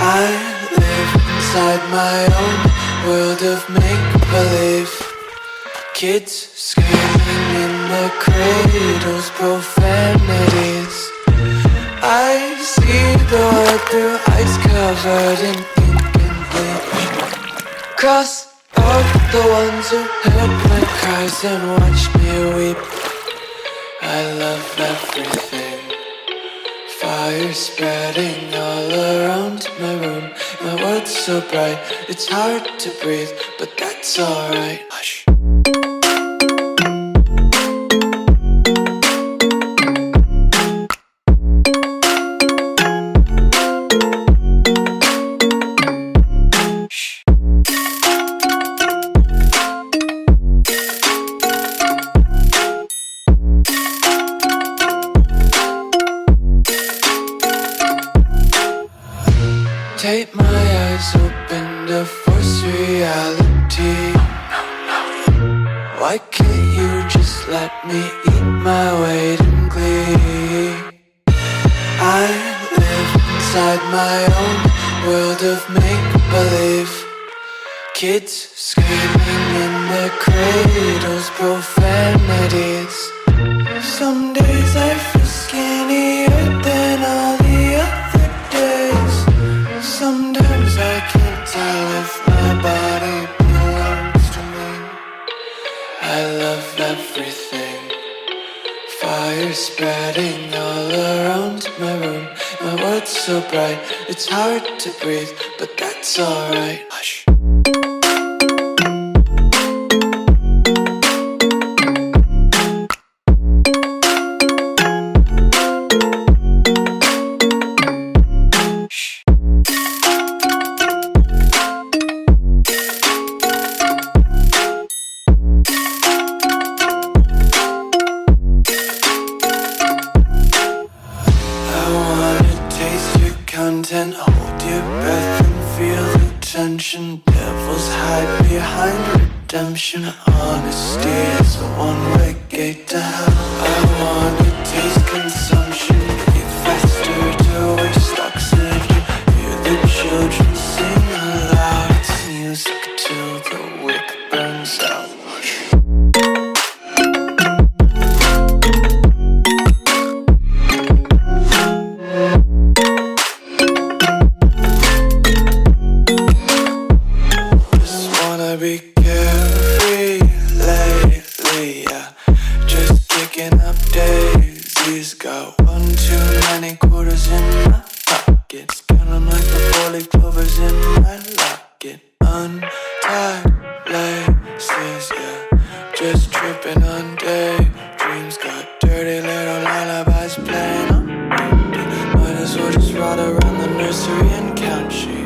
I live inside my own world of make-believe. Kids screaming in their cradles, profanities. I see the world through ice covered in ink and bleach. Cross off the ones who heard my cries and watched me weep. I love everything. Fire spreading all around my room. My world's so bright, it's hard to breathe, but that's alright. Hush. Take my eyes open to force reality. Why can't you just let me eat my weight in glee? I live inside my own world of make-believe. Kids screaming in their cradles, profanities. Some days I feel skinnier than all the other days. Sometimes I can't tell if my body belongs to me. I love everything. Fire spreading all around my room. My world's so bright, it's hard to breathe, but that's alright. Hush. Content, hold your breath and feel the tension. Devils hide behind redemption. Honesty is a one-way gate to hell. I wanna taste consumption. Breathe faster to waste oxygen. Hear the children sing aloud. It's music till the wick burns out. Be carefree lately, yeah. Just kicking up daisies. Got one too many quarters in my pockets. Count 'em like the 4-leaf clovers in my locket. Untied laces, yeah. Just tripping on daydreams. Got dirty little lullabies playing on repeat. Might as well just ride around the nursery and count sheep.